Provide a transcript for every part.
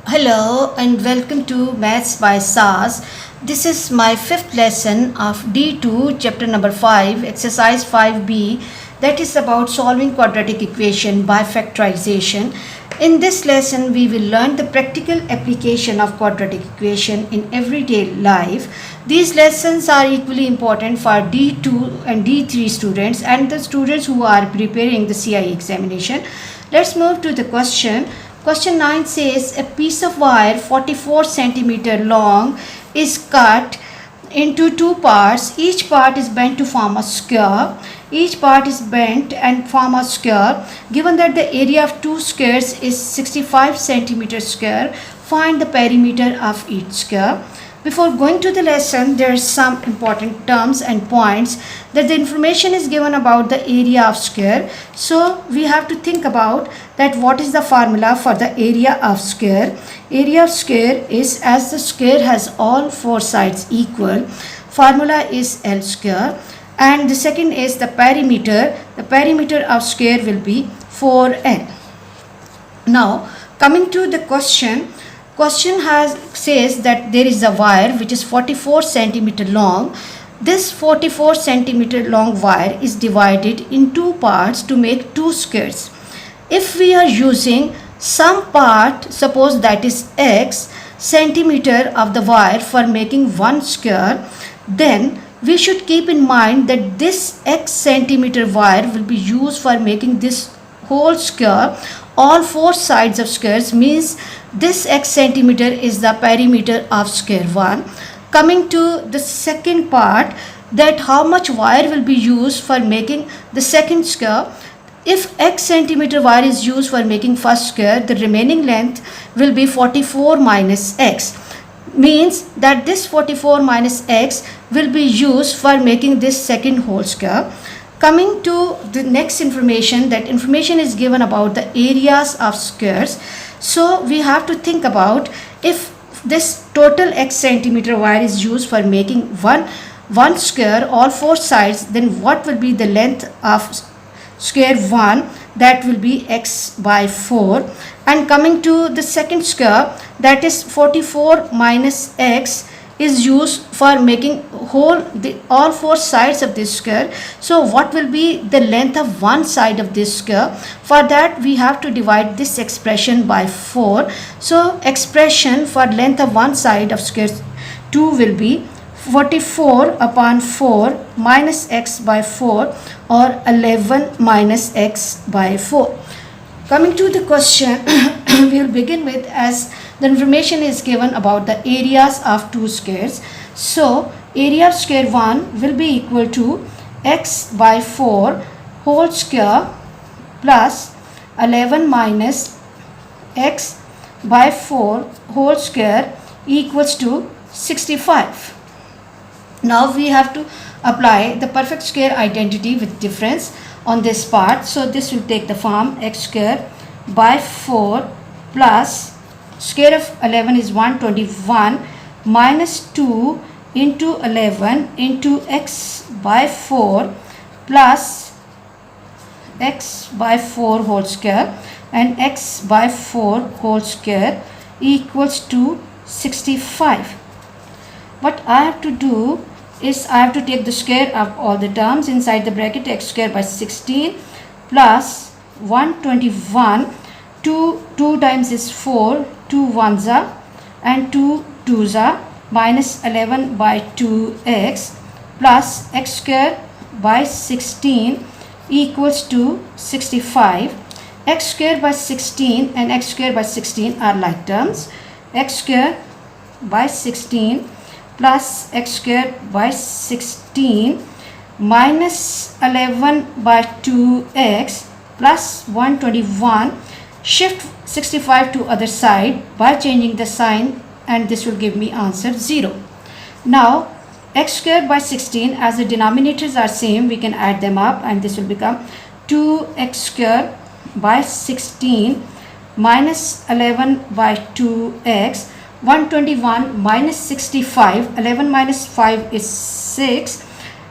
Hello and welcome to Maths by SAS. This is my fifth lesson of D2 chapter number 5 exercise 5b, that is about solving quadratic equation by factorization. In this lesson we will learn the practical application of quadratic equation in everyday life. These lessons are equally important for D2 and D3 students and the students who are preparing the CIE examination. Let's move to the question. Question 9 says a piece of wire 44 centimeter long is cut into two parts. Each part is bent to form a square. Each part is bent and form a square. Given that the area of two squares is 65 centimeter square, find the perimeter of each square. Before going to the lesson, there are some important terms and points that the information is given about the area of square. So we have to think about that what is the formula for the area of square. Area of square is, as the square has all four sides equal, formula is L square. And the second is the perimeter. The perimeter of square will be 4L. Now coming to the question says that there is a wire which is 44 centimeter long. This 44 centimeter long wire is divided in two parts to make two squares. If we are using some part, suppose that is x centimeter of the wire for making one square, then we should keep in mind that this x centimeter wire will be used for making this whole square. All four sides of squares means this x centimeter is the perimeter of square 1. Coming to the second part, that how much wire will be used for making the second square. If x centimeter wire is used for making first square, the remaining length will be 44 minus x. Means that this 44 minus x will be used for making this second whole square. Coming to the next information, that information is given about the areas of squares. So we have to think about, if this total x centimeter wire is used for making one square, all four sides, then what will be the length of square 1? That will be x by 4. And coming to the second square, that is 44 minus x is used for making all four sides of this square. So what will be the length of one side of this square? For that we have to divide this expression by 4. So expression for length of one side of square 2 will be 44 upon 4 minus x by 4, or 11 minus x by 4. Coming to the question, we will begin with, as the information is given about the areas of two squares. So area of square 1 will be equal to x by 4 whole square plus 11 minus x by 4 whole square equals to 65. Now we have to apply the perfect square identity with difference on this part. So this will take the form x square by 4 plus square of 11 is 121 minus 2 into 11 into x by 4 plus x by 4 whole square and x by 4 whole square equals to 65. What I have to do is I have to take the square of all the terms inside the bracket. X square by 16 plus 121, 2 times is 4, 2 ones are and 2 twos are, minus 11 by 2x plus x square by 16 equals to 65. X square by 16 and x square by 16 are like terms. X square by 16 plus x square by 16 minus 11 by 2x plus 121. Shift 65 to other side by changing the sign, and this will give me answer 0. Now x square by 16, as the denominators are same, we can add them up and this will become 2x square by 16 minus 11 by 2x, 121 minus 65, 11 minus 5 is 6,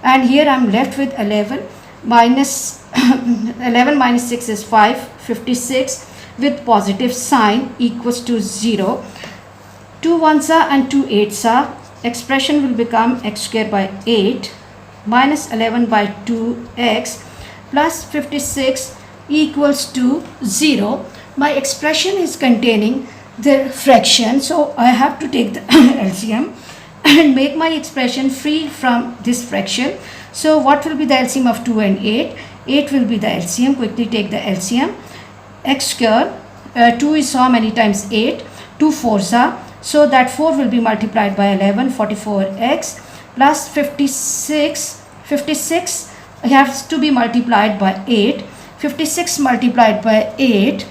and here I am left with 11 minus 11 minus 6 is 5, 56, with positive sign equals to 0. 2 ones are and 2 eights are. Expression will become x square by 8 minus 11 by 2x plus 56 equals to 0. My expression is containing the fraction, so I have to take the LCM and make my expression free from this fraction. So what will be the LCM of 2 and 8? 8 will be the LCM. Quickly take the LCM. X square, 2 is how many times 8? 2 4s are. So that 4 will be multiplied by 11, 44x plus 56. 56 has to be multiplied by 8. 56 multiplied by 8.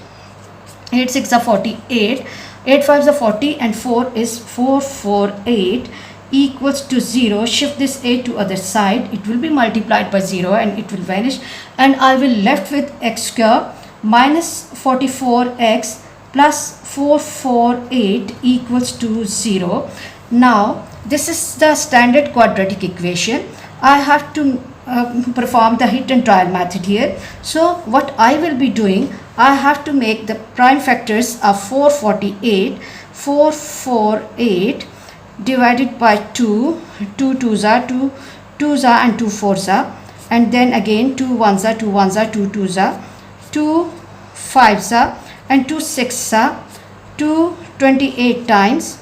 8 6 are 48. 8 5 are 40 and 4 is 448 equals to 0. Shift this 8 to other side. It will be multiplied by 0 and it will vanish. And I will left with x square minus 44x plus 448 equals to 0. Now this is the standard quadratic equation. I have to perform the hit and trial method here. So what I will be doing, I have to make the prime factors of 448. 448 divided by 2. 2 2s are 2 2s are and 2 4s are, and then again 2 1s are 2 1s are 2 2s are, 2 5s are and 2 6s are, 2 28 times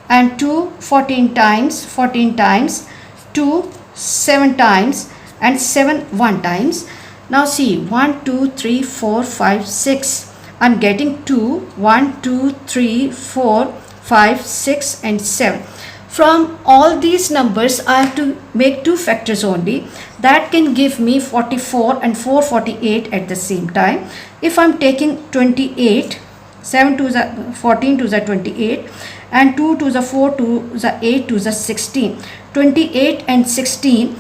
and 2 14 times, 14 times, 2 7 times and 7 1 times. Now see, 1 2 3 4 5 6. I'm getting 2 1 2 3 4 5 6 and 7. From all these numbers I have to make two factors only. That can give me 44 and 448 at the same time. If I'm taking 28, 7 2s are 14, 2s are 28 and 2 2s are 4, 2s are 8, 2s are 16. 28 and 16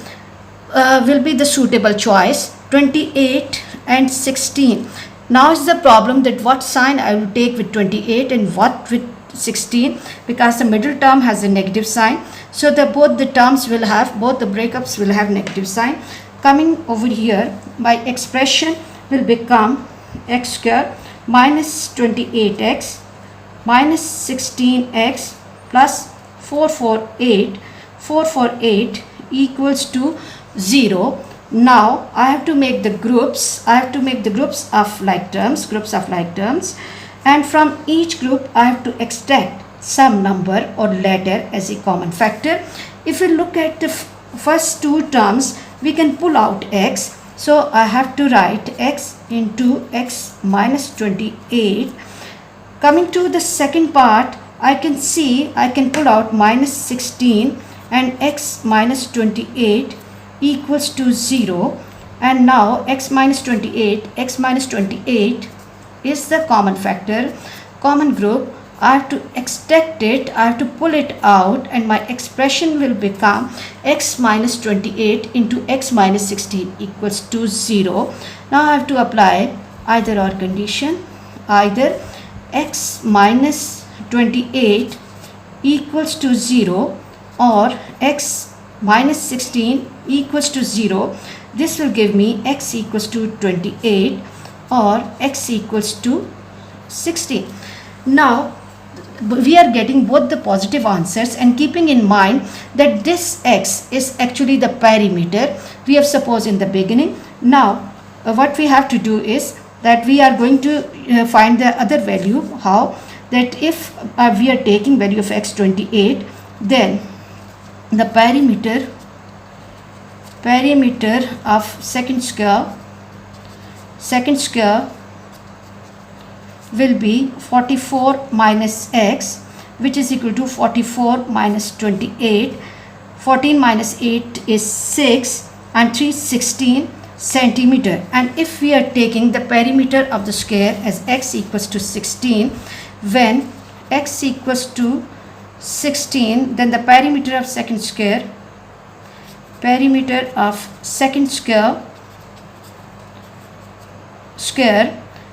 will be the suitable choice. 28 and 16. Now is the problem that what sign I will take with 28 and what with 16, because the middle term has a negative sign. So both the terms will have, both the breakups will have negative sign. Coming over here, my expression will become x square minus 28x minus 16x plus 448. 448 equals to 0. Now I have to make the groups. I have to make the groups of like terms, and from each group I have to extract some number or letter as a common factor. If we look at the first two terms, we can pull out x. So I have to write x into x minus 28. Coming to the second part, I can see I can pull out minus 16 and x minus 28 equals to 0. And now x minus 28 is the common factor, common group. I have to extract it, I have to pull it out, and my expression will become x minus 28 into x minus 16 equals to 0. Now I have to apply either or condition. Either x minus 28 equals to 0 or x minus 16 equals to 0. This will give me x equals to 28 or x equals to 16. Now we are getting both the positive answers, and keeping in mind that this x is actually the perimeter we have supposed in the beginning. Now what we have to do is that we are going to find the other value. How? That if we are taking value of x 28, then the perimeter of second square will be 44 minus x, which is equal to 44 minus 28. 14 minus 8 is 6 and 3 16 centimeter. And if we are taking the perimeter of the square as x equals to 16, when x equals to 16, then the perimeter of second square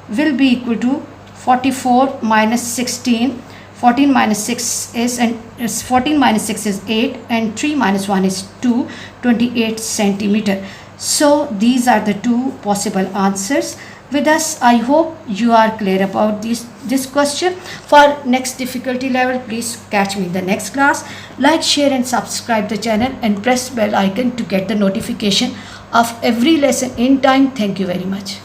will be equal to 44 minus 16. 14 minus 6 is 14 minus 6 is 8 and 3 minus 1 is 2, 28 centimeter. So these are the two possible answers. with us. I hope you are clear about this question. For next difficulty level, please catch me in the next class. Like, share and subscribe the channel and press bell icon to get the notification of every lesson in time. Thank you very much.